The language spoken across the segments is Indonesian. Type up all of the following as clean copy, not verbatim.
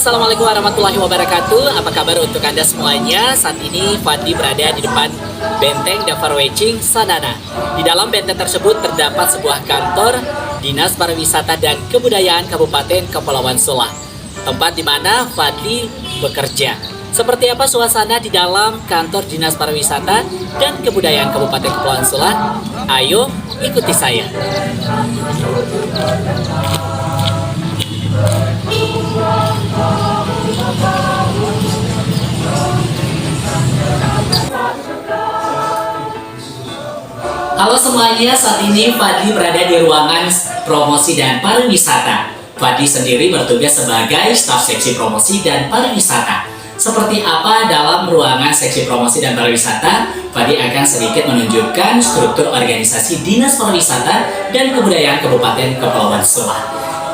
Assalamualaikum warahmatullahi wabarakatuh. Apa kabar untuk Anda semuanya? Saat ini Fadli berada di depan Benteng Dafarwecing Sadana. Di dalam benteng tersebut terdapat sebuah kantor Dinas Pariwisata dan Kebudayaan Kabupaten Kepulauan Sula, tempat di mana Fadli bekerja. Seperti apa suasana di dalam kantor Dinas Pariwisata dan Kebudayaan Kabupaten Kepulauan Sula? Ayo ikuti saya. Halo semuanya, saat ini Fadli berada di ruangan promosi dan pariwisata. Fadli sendiri bertugas sebagai staf seksi promosi dan pariwisata. Seperti apa dalam ruangan seksi promosi dan pariwisata? Fadli akan sedikit menunjukkan struktur organisasi Dinas Pariwisata dan Kebudayaan Kabupaten Kepulauan Sula.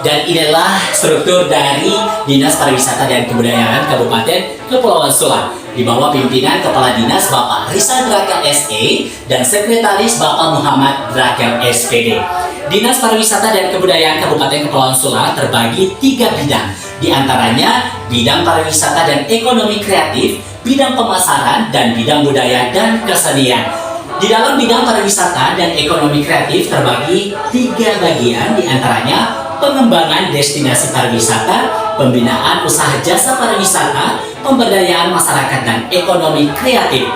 Dan inilah struktur dari Dinas Pariwisata dan Kebudayaan Kabupaten Kepulauan Sula, di bawah pimpinan Kepala Dinas Bapak Rizal Drakel SE dan Sekretaris Bapak Muhammad Drakel SPD. Dinas Pariwisata dan Kebudayaan Kabupaten Kepulauan Sula terbagi 3 bidang, di antaranya bidang pariwisata dan ekonomi kreatif, bidang pemasaran, dan bidang budaya dan kesenian. Di dalam bidang pariwisata dan ekonomi kreatif terbagi 3 bagian, di antaranya pengembangan destinasi pariwisata, pembinaan usaha jasa pariwisata, pemberdayaan masyarakat dan ekonomi kreatif.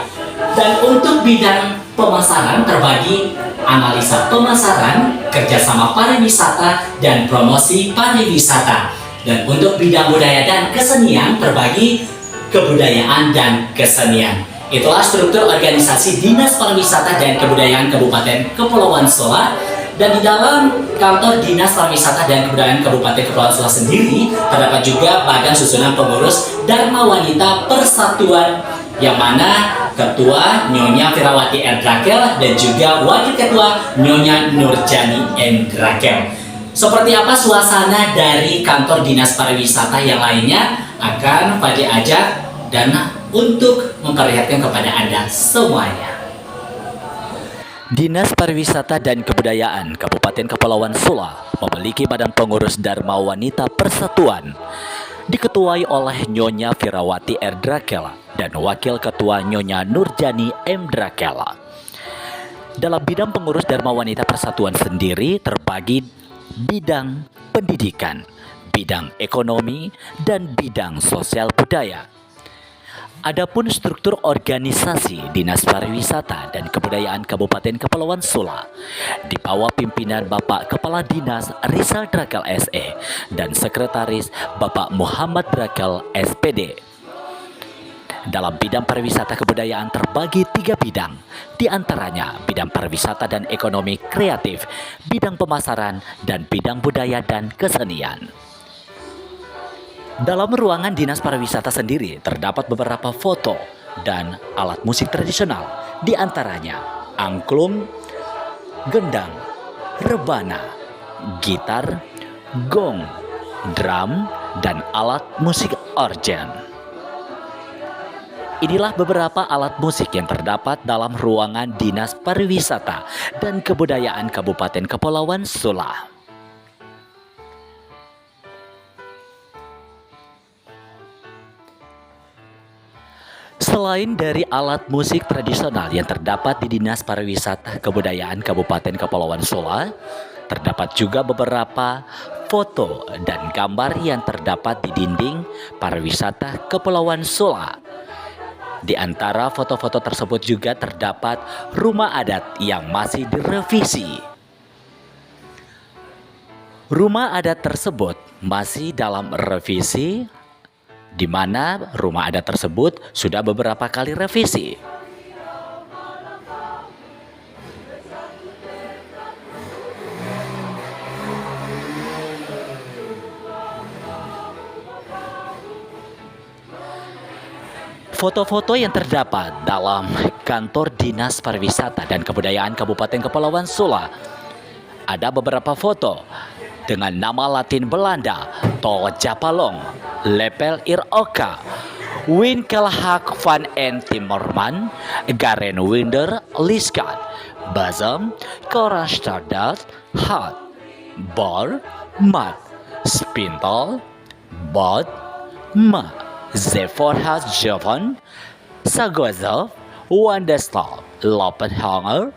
Dan untuk bidang pemasaran terbagi analisa pemasaran, kerjasama pariwisata, dan promosi pariwisata. Dan untuk bidang budaya dan kesenian terbagi kebudayaan dan kesenian. Itulah struktur organisasi Dinas Pariwisata dan Kebudayaan Kabupaten Kepulauan Sula. Dan di dalam kantor Dinas Pariwisata dan Kebudayaan Kabupaten Kepulauan Sula sendiri terdapat juga badan susunan pengurus Dharma Wanita Persatuan, yang mana Ketua Nyonya Firawati R. Drakel dan juga Wakil Ketua Nyonya Nurjani M. Drakel. Seperti apa suasana dari kantor Dinas Pariwisata yang lainnya akan Fadli ajak dan untuk memperlihatkan kepada Anda semuanya. Dinas Pariwisata dan Kebudayaan Kabupaten Kepulauan Sula memiliki badan pengurus Dharma Wanita Persatuan, diketuai oleh Nyonya Firawati R. Drakel dan Wakil Ketua Nyonya Nurjani M. Drakel. Dalam bidang pengurus Dharma Wanita Persatuan sendiri terbagi bidang pendidikan, bidang ekonomi, dan bidang sosial budaya. Adapun struktur organisasi Dinas Pariwisata dan Kebudayaan Kabupaten Kepulauan Sula di bawah pimpinan Bapak Kepala Dinas Rizal Drakel SE dan Sekretaris Bapak Muhammad Drakel SPD. Dalam bidang pariwisata kebudayaan terbagi 3 bidang, di antaranya bidang pariwisata dan ekonomi kreatif, bidang pemasaran, dan bidang budaya dan kesenian. Dalam ruangan Dinas Pariwisata sendiri terdapat beberapa foto dan alat musik tradisional, di antaranya angklung, gendang, rebana, gitar, gong, drum, dan alat musik organ. Inilah beberapa alat musik yang terdapat dalam ruangan Dinas Pariwisata dan Kebudayaan Kabupaten Kepulauan Sula. Selain dari alat musik tradisional yang terdapat di Dinas Pariwisata Kebudayaan Kabupaten Kepulauan Sula, terdapat juga beberapa foto dan gambar yang terdapat di dinding pariwisata Kepulauan Sula. Di antara foto-foto tersebut juga terdapat rumah adat yang masih direvisi. Rumah adat tersebut masih dalam revisi, di mana rumah adat tersebut sudah beberapa kali revisi. Foto-foto yang terdapat dalam kantor Dinas Pariwisata dan Kebudayaan Kabupaten Kepulauan Sula, ada beberapa foto dengan nama Latin Belanda Tol Japalong, Lepel Iroka, Winkelhaak van en Timmerman, Garen Winder Liskat, Bazem, Koranstad, Hat, Bar, Mat, Spintal, Bot, Ma, Zephyrus Jovan, Sagozov, Wandestal, Lopenhanger,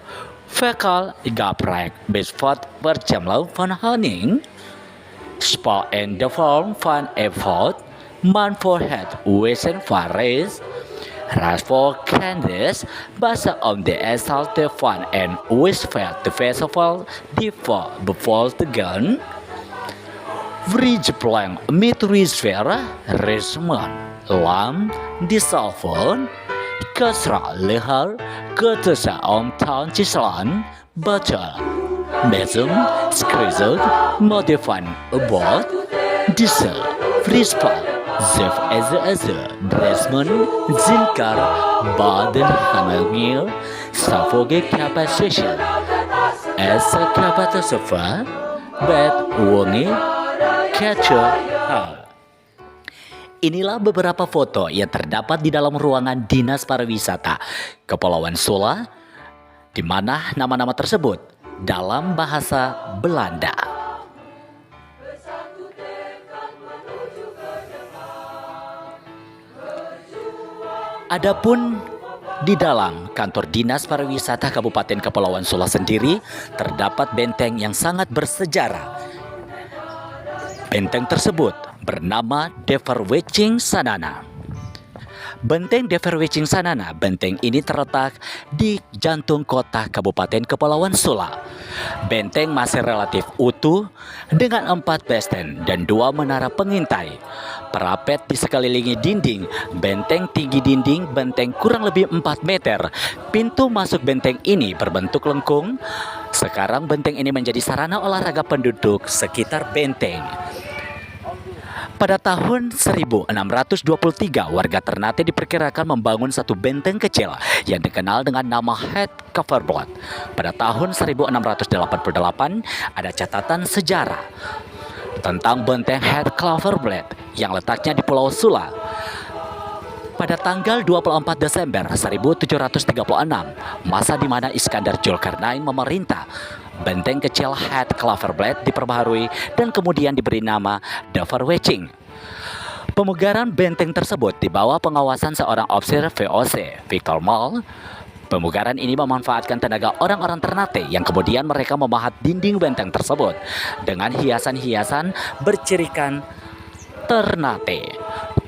Fekal Gaprek, Bisfot Berjamlau van Haning, Spa en de Vorm van Effort, Man Voorhead Wesen van Reis, Rasvo Candice, Basa om de Estalte van en Wisveld de Festival die bevolkt gaan. Vrijplank met Rijsvera, Risman, Lam, Dissolven, Kasra Lehar, Ketusa om Town Cislan, Baca, Mesum, Skrizel, Modifan Abot, Diesel, Frispa, Zef Eze, Dresman, Zinkar, Baden Hamelgil, Safoge Capacity, Esa Capatosofa, Bet Wongi, Catcher Hall. Inilah beberapa foto yang terdapat di dalam ruangan Dinas Pariwisata Kepulauan Sula, di mana nama-nama tersebut dalam bahasa Belanda. Adapun di dalam kantor Dinas Pariwisata Kabupaten Kepulauan Sula sendiri terdapat benteng yang sangat bersejarah. Benteng tersebut bernama Deverweching Sanana. Benteng Deverweching Sanana, benteng ini terletak di jantung kota Kabupaten Kepulauan Sula. Benteng masih relatif utuh dengan 4 basten dan 2 menara pengintai. Parapet di sekelilingi dinding. Benteng tinggi dinding benteng kurang lebih 4 meter. Pintu masuk benteng ini berbentuk lengkung. Sekarang benteng ini menjadi sarana olahraga penduduk sekitar benteng. Pada tahun 1623, warga Ternate diperkirakan membangun satu benteng kecil yang dikenal dengan nama Het Klaverblad. Pada tahun 1688, ada catatan sejarah tentang benteng Het Klaverblad yang letaknya di Pulau Sula. Pada tanggal 24 Desember 1736, masa di mana Iskandar Zulkarnain memerintah, benteng kecil Het Klaverblad diperbaharui dan kemudian diberi nama Deverweching. Pemugaran benteng tersebut di bawah pengawasan seorang officer VOC, Victor Mal. Pemugaran ini memanfaatkan tenaga orang-orang Ternate yang kemudian mereka memahat dinding benteng tersebut dengan hiasan-hiasan bercirikan Ternate.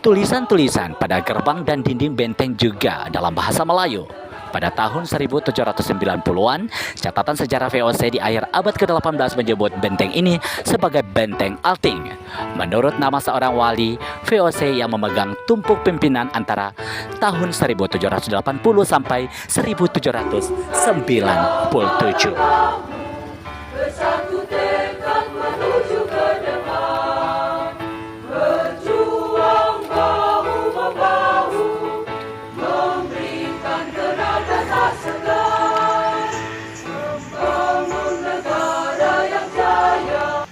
Tulisan-tulisan pada gerbang dan dinding benteng juga dalam bahasa Melayu. Pada tahun 1790-an, catatan sejarah VOC di akhir abad ke-18 menyebut benteng ini sebagai Benteng Alting. Menurut nama seorang wali VOC yang memegang tumpuk pimpinan antara tahun 1780 sampai 1797. Bersatu tekad menuju ke depan, berjuang bahu-membahu, memberikan tenaga tak segan, membangun negara yang jaya.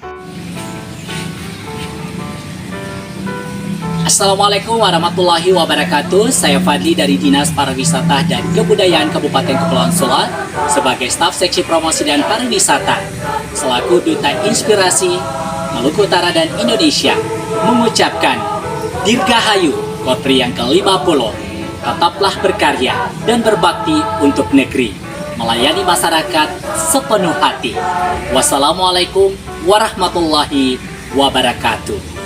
Assalamualaikum warahmatullahi wabarakatuh. Saya Fadli dari Dinas Pariwisata dan Kebudayaan Kabupaten Kepulauan Sula sebagai staf seksi promosi dan pariwisata selaku Duta Inspirasi Maluku Utara dan Indonesia mengucapkan Dirgahayu Korpri yang ke-50. Tetaplah berkarya dan berbakti untuk negeri, melayani masyarakat sepenuh hati. Wassalamualaikum warahmatullahi wabarakatuh.